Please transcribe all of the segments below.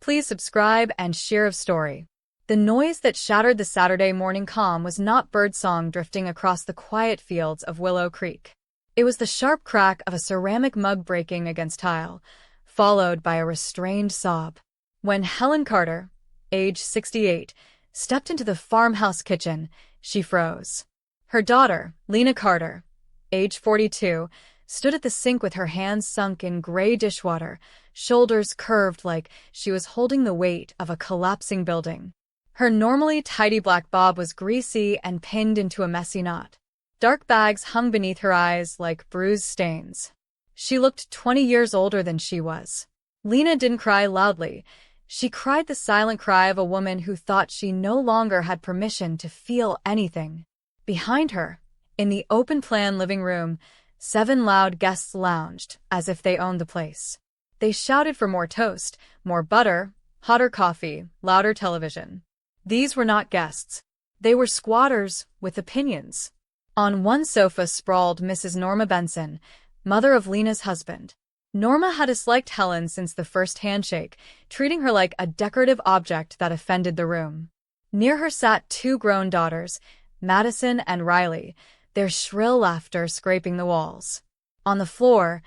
Please subscribe and share a story. The noise that shattered the Saturday morning calm was not birdsong drifting across the quiet fields of Willow Creek. It was the sharp crack of a ceramic mug breaking against tile, followed by a restrained sob. When Helen Carter, age 68, stepped into the farmhouse kitchen, she froze. Her daughter, Lena Carter, age 42, stood at the sink with her hands sunk in gray dishwater, shoulders curved like she was holding the weight of a collapsing building. Her normally tidy black bob was greasy and pinned into a messy knot. Dark bags hung beneath her eyes like bruised stains. She looked 20 years older than she was. Lena didn't cry loudly. She cried the silent cry of a woman who thought she no longer had permission to feel anything. Behind her, in the open-plan living room, 7 loud guests lounged, as if they owned the place. They shouted for more toast, more butter, hotter coffee, louder television. These were not guests. They were squatters with opinions. On one sofa sprawled Mrs. Norma Benson, mother of Lena's husband. Norma had disliked Helen since the first handshake, treating her like a decorative object that offended the room. Near her sat 2 grown daughters, Madison and Riley, their shrill laughter scraping the walls. On the floor,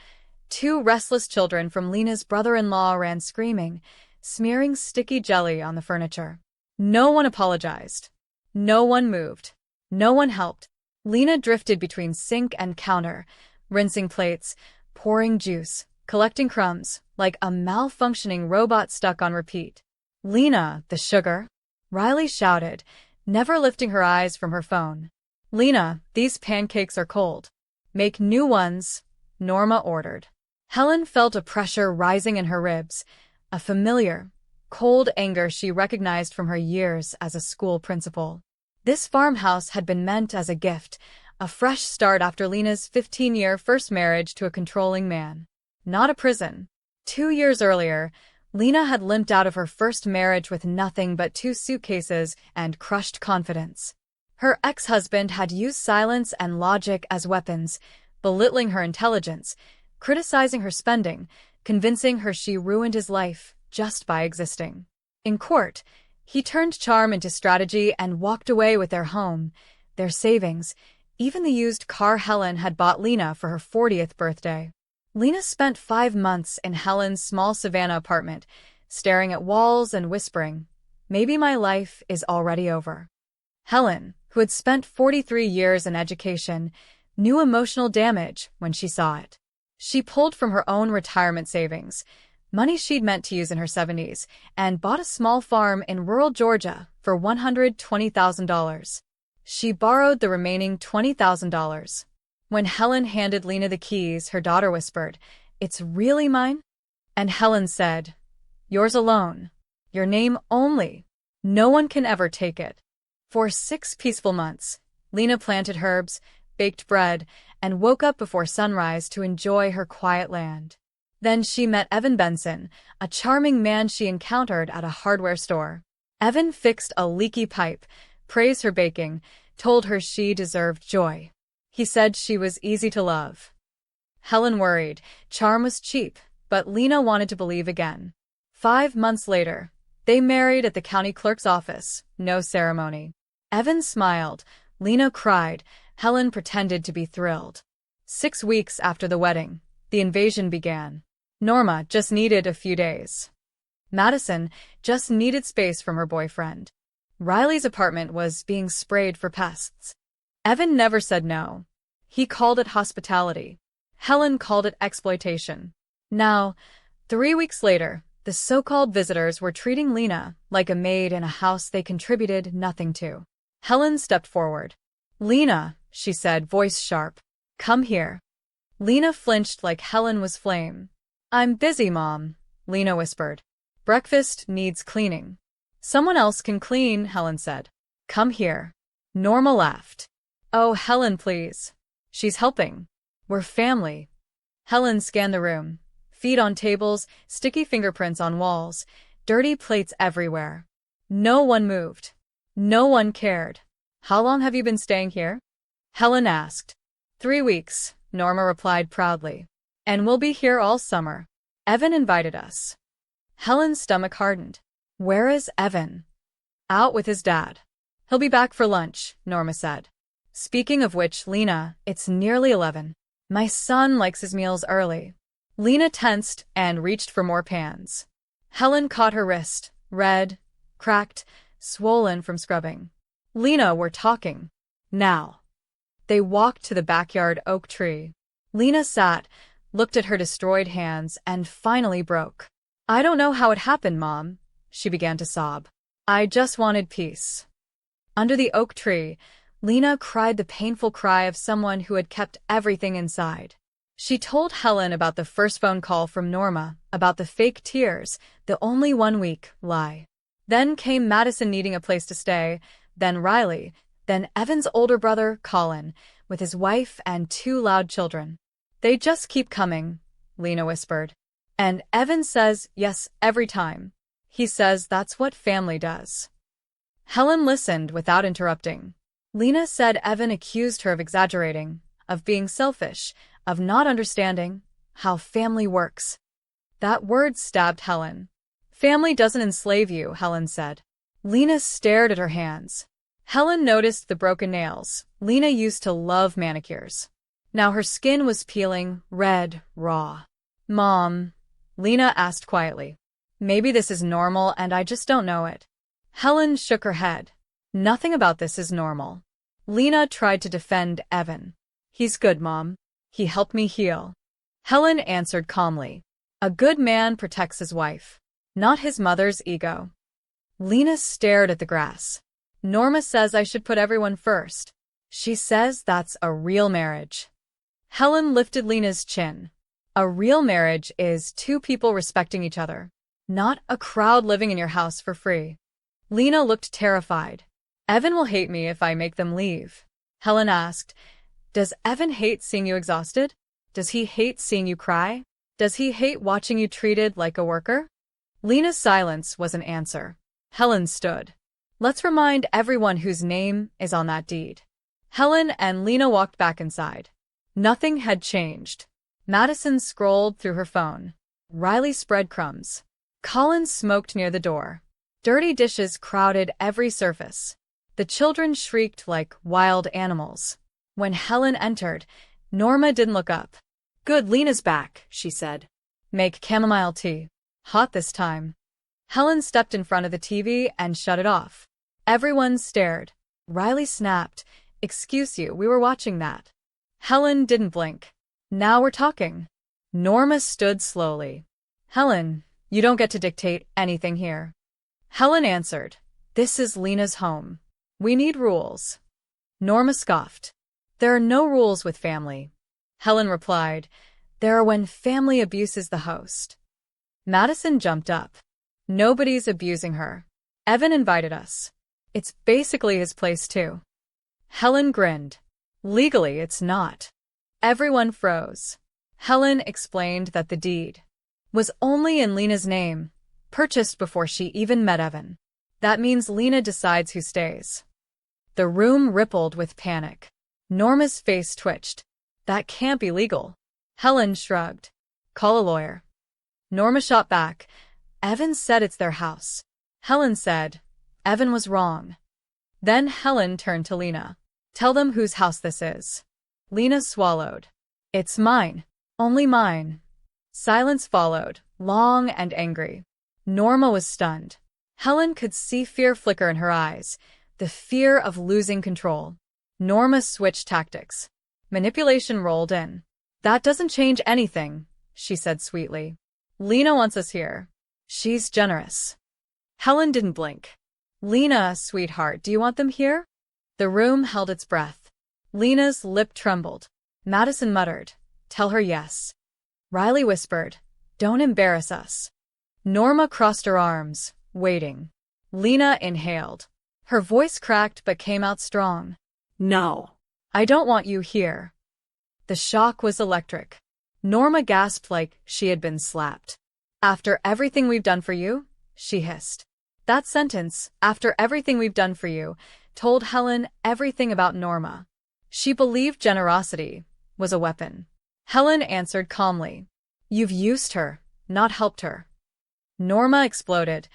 2 restless children from Lena's brother-in-law ran screaming, smearing sticky jelly on the furniture. No one apologized. No one moved. No one helped. Lena drifted between sink and counter, rinsing plates, pouring juice, collecting crumbs, like a malfunctioning robot stuck on repeat. "Lena, the sugar?" Riley shouted, never lifting her eyes from her phone. "Lena, these pancakes are cold. Make new ones," Norma ordered. Helen felt a pressure rising in her ribs, a familiar, cold anger she recognized from her years as a school principal. This farmhouse had been meant as a gift, a fresh start after Lena's 15-year first marriage to a controlling man. Not a prison. 2 years earlier, Lena had limped out of her first marriage with nothing but 2 suitcases and crushed confidence. Her ex-husband had used silence and logic as weapons, belittling her intelligence, criticizing her spending, convincing her she ruined his life just by existing. In court, he turned charm into strategy and walked away with their home, their savings, even the used car Helen had bought Lena for her 40th birthday. Lena spent 5 months in Helen's small Savannah apartment, staring at walls and whispering, "Maybe my life is already over." Helen, who had spent 43 years in education, knew emotional damage when she saw it. She pulled from her own retirement savings, money she'd meant to use in her 70s, and bought a small farm in rural Georgia for $120,000. She borrowed the remaining $20,000. When Helen handed Lena the keys, her daughter whispered, "It's really mine?" And Helen said, "Yours alone. Your name only. No one can ever take it." For 6 peaceful months, Lena planted herbs, baked bread, and woke up before sunrise to enjoy her quiet land. Then she met Evan Benson, a charming man she encountered at a hardware store. Evan fixed a leaky pipe, praised her baking, told her she deserved joy. He said she was easy to love. Helen worried. Charm was cheap, but Lena wanted to believe again. 5 months later, they married at the county clerk's office, no ceremony. Evan smiled, Lena cried, Helen pretended to be thrilled. 6 weeks after the wedding, the invasion began. Norma just needed a few days. Madison just needed space from her boyfriend. Riley's apartment was being sprayed for pests. Evan never said no. He called it hospitality. Helen called it exploitation. Now, 3 weeks later, the so-called visitors were treating Lena like a maid in a house they contributed nothing to. Helen stepped forward. "Lena," she said, voice sharp. "Come here." Lena flinched like Helen was flame. "I'm busy, Mom," Lena whispered. "Breakfast needs cleaning." "Someone else can clean," Helen said. "Come here." Norma laughed. "Oh, Helen, please. She's helping. We're family." Helen scanned the room. Feet on tables, sticky fingerprints on walls, dirty plates everywhere. No one moved. No one cared. "How long have you been staying here?" Helen asked. 3 weeks, Norma replied proudly. "And we'll be here all summer. Evan invited us." Helen's stomach hardened. Where is Evan? Out with his dad. He'll be back for lunch, Norma said. Speaking of which, Lena, it's nearly 11. My son likes his meals early. Lena tensed and reached for more pans. Helen caught her wrist, red, cracked, swollen from scrubbing. Lena, we're talking. Now. They walked to the backyard oak tree. Lena sat, looked at her destroyed hands, and finally broke. I don't know how it happened, Mom, she began to sob. I just wanted peace. Under the oak tree, Lena cried the painful cry of someone who had kept everything inside. She told Helen about the first phone call from Norma, about the fake tears, the only 1 week lie. Then came Madison needing a place to stay, then Riley, then Evan's older brother, Colin, with his wife and 2 loud children. They just keep coming, Lena whispered. And Evan says yes every time. He says that's what family does. Helen listened without interrupting. Lena said Evan accused her of exaggerating, of being selfish, of not understanding how family works. That word stabbed Helen. Family doesn't enslave you, Helen said. Lena stared at her hands. Helen noticed the broken nails. Lena used to love manicures. Now her skin was peeling, red, raw. Mom, Lena asked quietly. Maybe this is normal and I just don't know it. Helen shook her head. Nothing about this is normal. Lena tried to defend Evan. He's good, Mom. He helped me heal. Helen answered calmly. A good man protects his wife, not his mother's ego. Lena stared at the grass. Norma says I should put everyone first. She says that's a real marriage. Helen lifted Lena's chin. A real marriage is 2 people respecting each other, not a crowd living in your house for free. Lena looked terrified. Evan will hate me if I make them leave. Helen asked, does Evan hate seeing you exhausted? Does he hate seeing you cry? Does he hate watching you treated like a worker? Lena's silence was an answer. Helen stood. Let's remind everyone whose name is on that deed. Helen and Lena walked back inside. Nothing had changed. Madison scrolled through her phone. Riley spread crumbs. Colin smoked near the door. Dirty dishes crowded every surface. The children shrieked like wild animals. When Helen entered, Norma didn't look up. Good, Lena's back, she said. Make chamomile tea. Hot this time. Helen stepped in front of the TV and shut it off. Everyone stared. Riley snapped. Excuse you, we were watching that. Helen didn't blink. Now we're talking. Norma stood slowly. Helen, you don't get to dictate anything here. Helen answered. This is Lena's home. We need rules. Norma scoffed. There are no rules with family. Helen replied. There are when family abuses the host. Madison jumped up. Nobody's abusing her. Evan invited us. It's basically his place too. Helen grinned. Legally, it's not. Everyone froze. Helen explained that the deed was only in Lena's name, purchased before she even met Evan. That means Lena decides who stays. The room rippled with panic. Norma's face twitched. That can't be legal. Helen shrugged. Call a lawyer. Norma shot back. Evan said it's their house. Helen said, Evan was wrong. Then Helen turned to Lena. Tell them whose house this is. Lena swallowed. It's mine. Only mine. Silence followed, long and angry. Norma was stunned. Helen could see fear flicker in her eyes, the fear of losing control. Norma switched tactics. Manipulation rolled in. That doesn't change anything, she said sweetly. Lena wants us here. She's generous. Helen didn't blink. Lena, sweetheart, do you want them here? The room held its breath. Lena's lip trembled. Madison muttered, Tell her yes. Riley whispered, Don't embarrass us. Norma crossed her arms, waiting. Lena inhaled. Her voice cracked but came out strong. No. I don't want you here. The shock was electric. Norma gasped like she had been slapped. After everything we've done for you? She hissed. That sentence, after everything we've done for you, told Helen everything about Norma. She believed generosity was a weapon. Helen answered calmly. You've used her, not helped her. Norma exploded.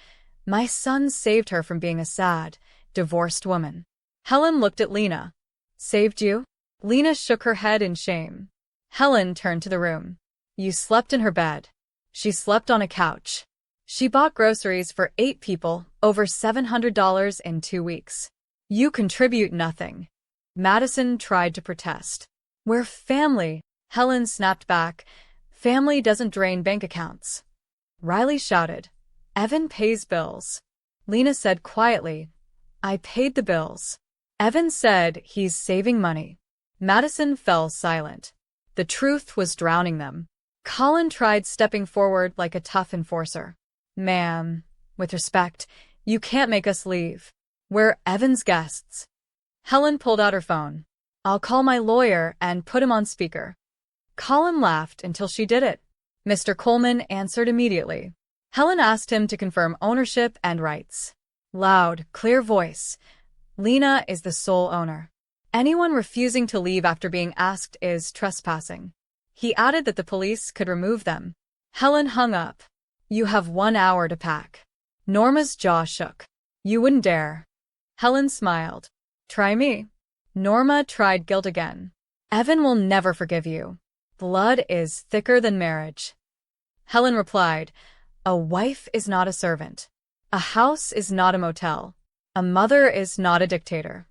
My son saved her from being a sad, divorced woman. Helen looked at Lena. Saved you? Lena shook her head in shame. Helen turned to the room. You slept in her bed. She slept on a couch. She bought groceries for 8 people, over $700 in 2 weeks. You contribute nothing. Madison tried to protest. We're family, Helen snapped back. Family doesn't drain bank accounts. Riley shouted. Evan pays bills. Lena said quietly, I paid the bills. Evan said he's saving money. Madison fell silent. The truth was drowning them. Colin tried stepping forward like a tough enforcer. Ma'am, with respect, you can't make us leave. We're Evan's guests. Helen pulled out her phone. I'll call my lawyer and put him on speaker. Colin laughed until she did it. Mr. Coleman answered immediately. Helen asked him to confirm ownership and rights. Loud, clear voice. Lena is the sole owner. Anyone refusing to leave after being asked is trespassing. He added that the police could remove them. Helen hung up. You have 1 hour to pack. Norma's jaw shook. You wouldn't dare. Helen smiled. Try me. Norma tried guilt again. Evan will never forgive you. Blood is thicker than marriage. Helen replied, a wife is not a servant. A house is not a motel. A mother is not a dictator.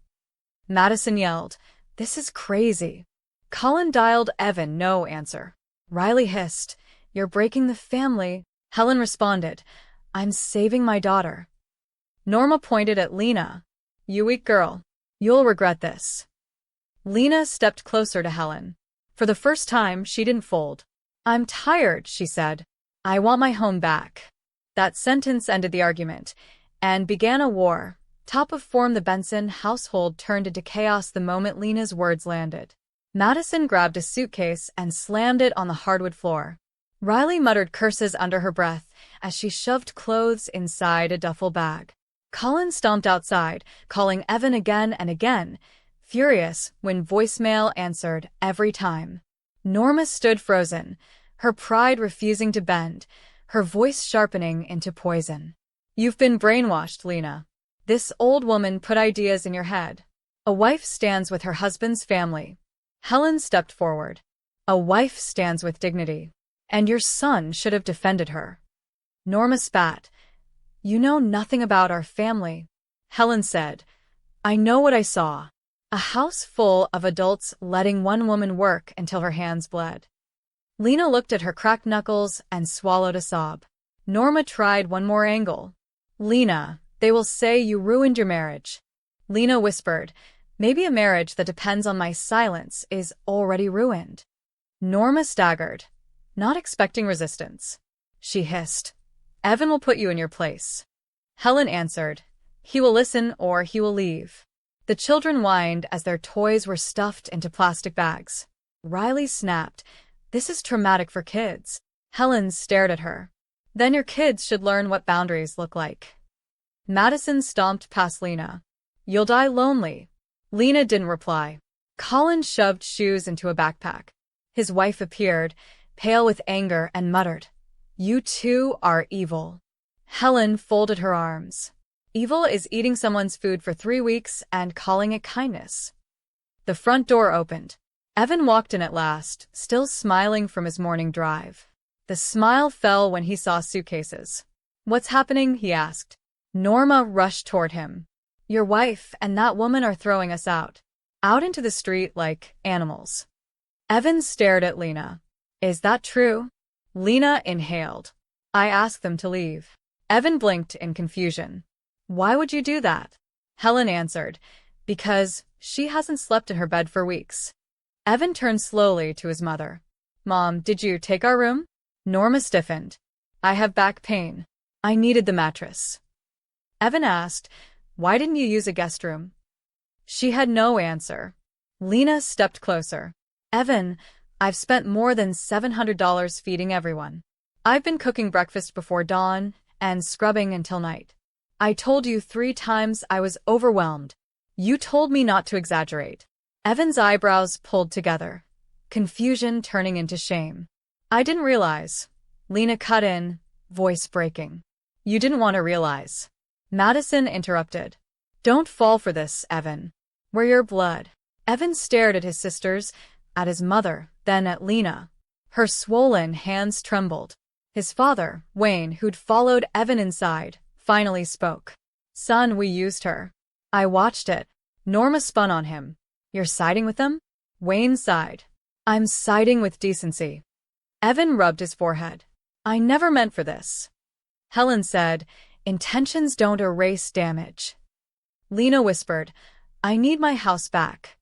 Madison yelled, this is crazy. Colin dialed Evan, no answer. Riley hissed, you're breaking the family. Helen responded, I'm saving my daughter. Norma pointed at Lena. You weak girl. You'll regret this. Lena stepped closer to Helen. For the first time, she didn't fold. I'm tired, she said. I want my home back. That sentence ended the argument and began a war. Top of form, the Benson household turned into chaos the moment Lena's words landed. Madison grabbed a suitcase and slammed it on the hardwood floor. Riley muttered curses under her breath as she shoved clothes inside a duffel bag. Colin stomped outside, calling Evan again and again, furious when voicemail answered every time. Norma stood frozen, her pride refusing to bend, her voice sharpening into poison. You've been brainwashed, Lena. This old woman put ideas in your head. A wife stands with her husband's family. Helen stepped forward. A wife stands with dignity. And your son should have defended her. Norma spat. You know nothing about our family. Helen said, I know what I saw. A house full of adults letting one woman work until her hands bled. Lena looked at her cracked knuckles and swallowed a sob. Norma tried one more angle. Lena, they will say you ruined your marriage. Lena whispered, maybe a marriage that depends on my silence is already ruined. Norma staggered, not expecting resistance. She hissed, Evan will put you in your place. Helen answered, he will listen or he will leave. The children whined as their toys were stuffed into plastic bags. Riley snapped, this is traumatic for kids. Helen stared at her. Then your kids should learn what boundaries look like. Madison stomped past Lena. You'll die lonely. Lena didn't reply. Colin shoved shoes into a backpack. His wife appeared, pale with anger, and muttered, you two are evil. Helen folded her arms. Evil is eating someone's food for 3 weeks and calling it kindness. The front door opened. Evan walked in at last, still smiling from his morning drive. The smile fell when he saw suitcases. What's happening? He asked. Norma rushed toward him. Your wife and that woman are throwing us out. Out into the street like animals. Evan stared at Lena. Is that true? Lena inhaled. I asked them to leave. Evan blinked in confusion. Why would you do that? Helen answered, because she hasn't slept in her bed for weeks. Evan turned slowly to his mother. Mom, did you take our room? Norma stiffened. I have back pain. I needed the mattress. Evan asked, why didn't you use a guest room? She had no answer. Lena stepped closer. Evan, I've spent more than $700 feeding everyone. I've been cooking breakfast before dawn and scrubbing until night. I told you 3 times I was overwhelmed. You told me not to exaggerate. Evan's eyebrows pulled together, confusion turning into shame. I didn't realize. Lena cut in. voice breaking. You didn't want to realize. Madison interrupted. Don't fall for this, Evan. We're your blood. Evan stared at his sisters, at his mother, then at Lena. Her swollen hands trembled. His father, Wayne, who'd followed Evan inside, finally spoke. Son, we used her. I watched it. Norma spun on him. You're siding with them? Wayne sighed. I'm siding with decency. Evan rubbed his forehead. I never meant for this. Helen said, intentions don't erase damage. Lena whispered, I need my house back.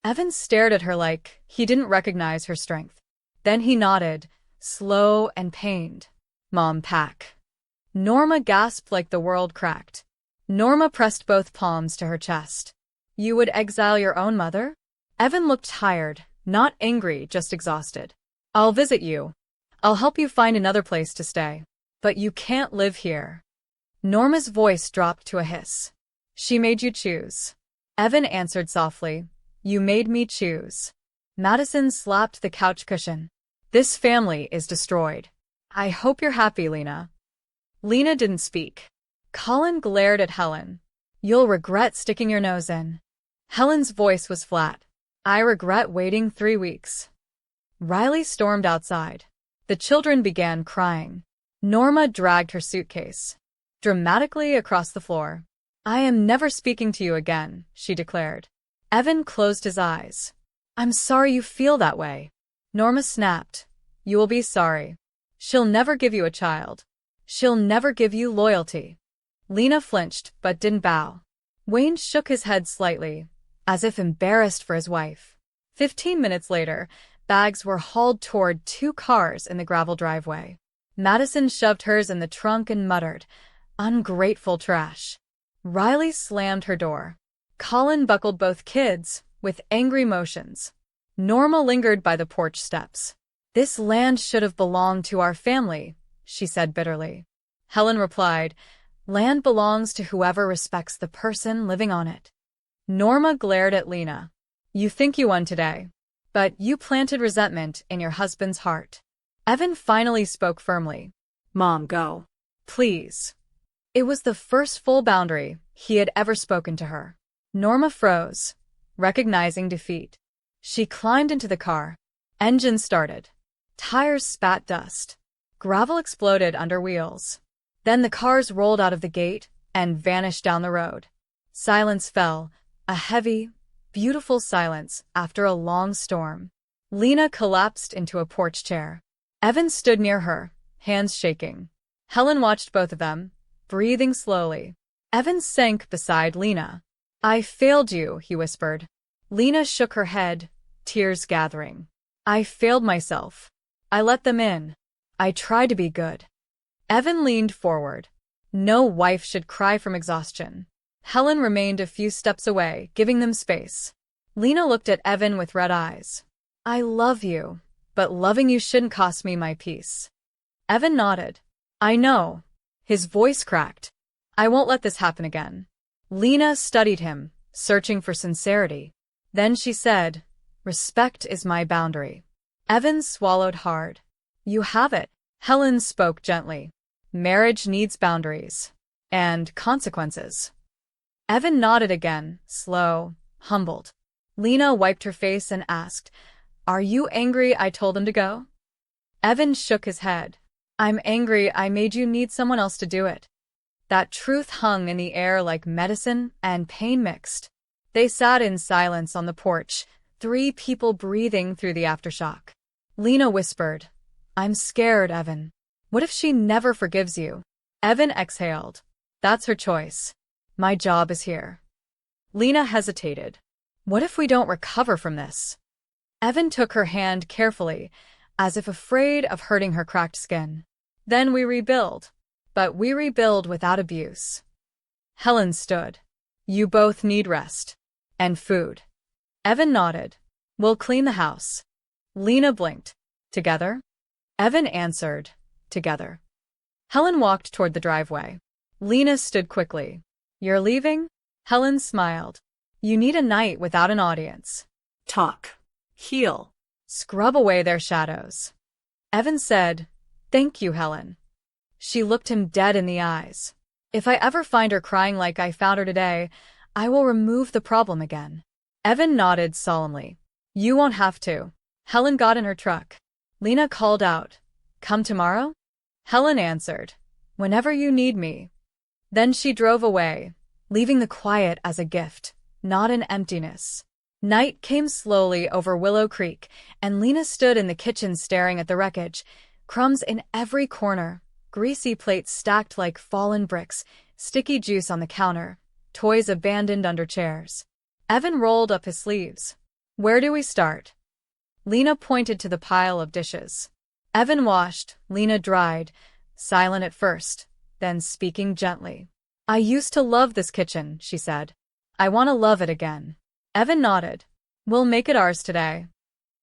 Evan stared at her like he didn't recognize her strength. Then he nodded, slow and pained. Mom, pack. Norma gasped like the world cracked. Norma pressed both palms to her chest. You would exile your own mother? Evan looked tired, not angry, just exhausted. I'll visit you. I'll help you find another place to stay. But you can't live here. Norma's voice dropped to a hiss. She made you choose. Evan answered softly. You made me choose. Madison slapped the couch cushion. This family is destroyed. I hope you're happy, Lena. Lena didn't speak. Colin glared at Helen. You'll regret sticking your nose in. Helen's voice was flat. I regret waiting 3 weeks. Riley stormed outside. The children began crying. Norma dragged her suitcase dramatically across the floor. I am never speaking to you again, she declared. Evan closed his eyes. I'm sorry you feel that way. Norma snapped. You will be sorry. She'll never give you a child. She'll never give you loyalty. Lena flinched, but didn't bow. Wayne shook his head slightly, as if embarrassed for his wife. 15 minutes later, bags were hauled toward 2 cars in the gravel driveway. Madison shoved hers in the trunk and muttered, ungrateful trash. Riley slammed her door. Colin buckled both kids, with angry motions. Norma lingered by the porch steps. This land should have belonged to our family, she said bitterly. Helen replied, land belongs to whoever respects the person living on it. Norma glared at Lena. You think you won today, but you planted resentment in your husband's heart. Evan finally spoke firmly. Mom, go. Please. It was the first full boundary he had ever spoken to her. Norma froze, recognizing defeat. She climbed into the car. Engine started. Tires spat dust. Gravel exploded under wheels. Then the cars rolled out of the gate and vanished down the road. Silence fell, a heavy, beautiful silence after a long storm. Lena collapsed into a porch chair. Evan stood near her, hands shaking. Helen watched both of them, breathing slowly. Evan sank beside Lena. I failed you, he whispered. Lena shook her head, tears gathering. I failed myself. I let them in. I tried to be good. Evan leaned forward. No wife should cry from exhaustion. Helen remained a few steps away, giving them space. Lena looked at Evan with red eyes. I love you, but loving you shouldn't cost me my peace. Evan nodded. I know. His voice cracked. I won't let this happen again. Lena studied him, searching for sincerity. Then she said, respect is my boundary. Evan swallowed hard. You have it. Helen spoke gently. Marriage needs boundaries. And consequences. Evan nodded again, slow, humbled. Lena wiped her face and asked, Are you angry I told him to go? Evan shook his head. I'm angry I made you need someone else to do it. That truth hung in the air like medicine and pain mixed. They sat in silence on the porch, 3 people breathing through the aftershock. Lena whispered, I'm scared, Evan. What if she never forgives you? Evan exhaled. That's her choice. My job is here. Lena hesitated. What if we don't recover from this? Evan took her hand carefully, as if afraid of hurting her cracked skin. Then we rebuild. But we rebuild without abuse. Helen stood. You both need rest. And food. Evan nodded. We'll clean the house. Lena blinked. Together? Evan answered. Together. Helen walked toward the driveway. Lena stood quickly. You're leaving? Helen smiled. You need a night without an audience. Talk. Heal. Scrub away their shadows. Evan said, Thank you, Helen. She looked him dead in the eyes. If I ever find her crying like I found her today, I will remove the problem again. Evan nodded solemnly. You won't have to. Helen got in her truck. Lena called out, Come tomorrow? Helen answered, Whenever you need me. Then she drove away, leaving the quiet as a gift, not an emptiness. Night came slowly over Willow Creek, and Lena stood in the kitchen staring at the wreckage. Crumbs in every corner, greasy plates stacked like fallen bricks, sticky juice on the counter, toys abandoned under chairs. Evan rolled up his sleeves. Where do we start? Lena pointed to the pile of dishes. Evan washed, Lena dried, silent at first, then speaking gently. I used to love this kitchen, she said. I want to love it again. Evan nodded. We'll make it ours today.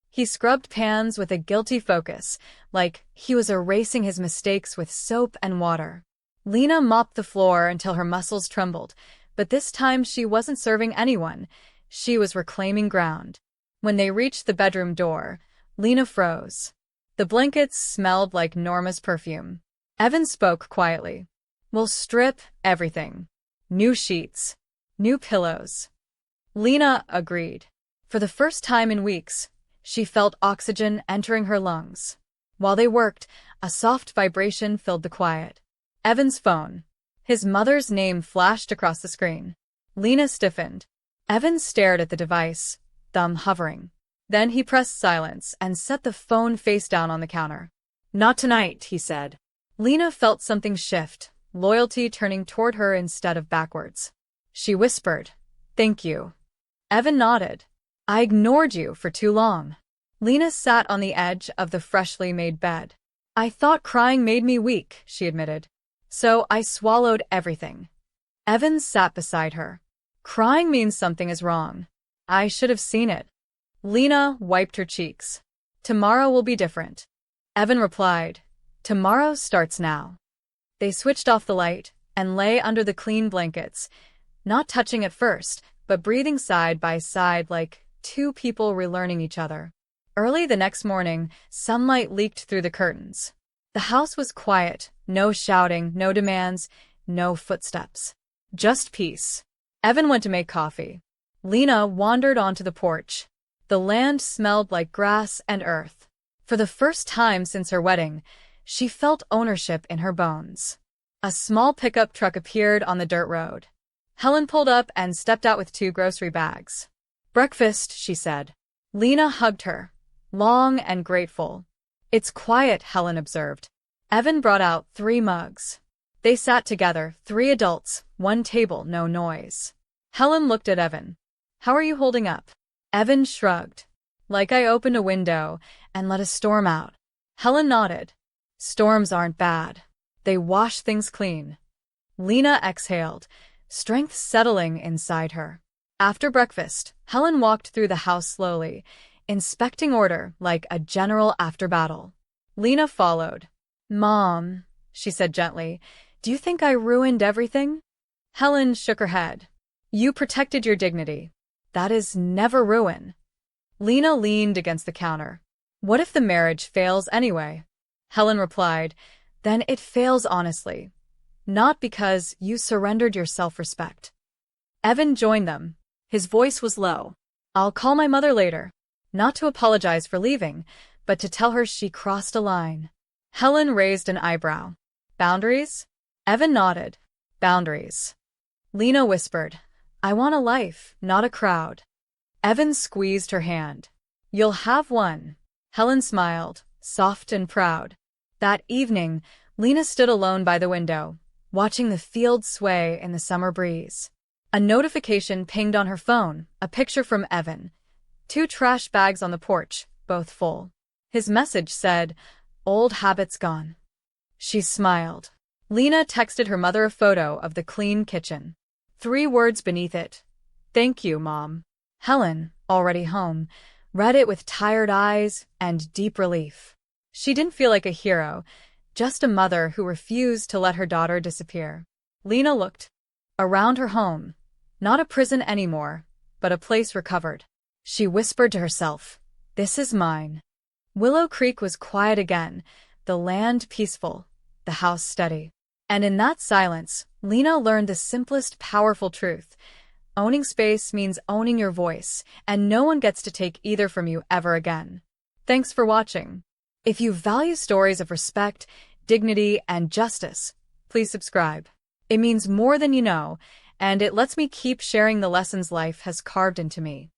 He scrubbed pans with a guilty focus, like he was erasing his mistakes with soap and water. Lena mopped the floor until her muscles trembled, but this time she wasn't serving anyone. She was reclaiming ground. When they reached the bedroom door, Lena froze. The blankets smelled like Norma's perfume. Evan spoke quietly. We'll strip everything. New sheets. New pillows. Lena agreed. For the first time in weeks, she felt oxygen entering her lungs. While they worked, a soft vibration filled the quiet. Evan's phone. His mother's name flashed across the screen. Lena stiffened. Evan stared at the device, thumb hovering. Then he pressed silence and set the phone face down on the counter. Not tonight, he said. Lena felt something shift, loyalty turning toward her instead of backwards. She whispered, Thank you. Evan nodded. I ignored you for too long. Lena sat on the edge of the freshly made bed. I thought crying made me weak, she admitted. So I swallowed everything. Evan sat beside her. Crying means something is wrong. I should have seen it. Lena wiped her cheeks. Tomorrow will be different. Evan replied, Tomorrow starts now. They switched off the light and lay under the clean blankets, not touching at first, but breathing side by side like two people relearning each other. Early the next morning, sunlight leaked through the curtains. The house was quiet, no shouting, no demands, no footsteps. Just peace. Evan went to make coffee. Lena wandered onto the porch. The land smelled like grass and earth. For the first time since her wedding, she felt ownership in her bones. A small pickup truck appeared on the dirt road. Helen pulled up and stepped out with 2 grocery bags. Breakfast, she said. Lena hugged her, long and grateful. It's quiet, Helen observed. Evan brought out 3 mugs. They sat together, 3 adults, 1 table, no noise. Helen looked at Evan. How are you holding up? Evan shrugged. Like I opened a window and let a storm out. Helen nodded. Storms aren't bad. They wash things clean. Lena exhaled, strength settling inside her. After breakfast, Helen walked through the house slowly, inspecting order like a general after battle. Lena followed. Mom, she said gently, do you think I ruined everything? Helen shook her head. You protected your dignity. That is never ruin. Lena leaned against the counter. What if the marriage fails anyway? Helen replied, then it fails honestly. Not because you surrendered your self-respect. Evan joined them. His voice was low. I'll call my mother later. Not to apologize for leaving, but to tell her she crossed a line. Helen raised an eyebrow. Boundaries? Evan nodded. Boundaries. Lena whispered, I want a life, not a crowd. Evan squeezed her hand. You'll have one. Helen smiled, soft and proud. That evening, Lena stood alone by the window, watching the field sway in the summer breeze. A notification pinged on her phone, a picture from Evan. 2 trash bags on the porch, both full. His message said, Old habits gone. She smiled. Lena texted her mother a photo of the clean kitchen. 3 words beneath it. Thank you, Mom. Helen, already home, read it with tired eyes and deep relief. She didn't feel like a hero, just a mother who refused to let her daughter disappear. Lena looked around her home. Not a prison anymore, but a place recovered. She whispered to herself, This is mine. Willow Creek was quiet again, the land peaceful, the house steady. And in that silence, Lena learned the simplest, powerful truth. Owning space means owning your voice, and no one gets to take either from you ever again. Thanks for watching. If you value stories of respect, dignity, and justice, please subscribe. It means more than you know, and it lets me keep sharing the lessons life has carved into me.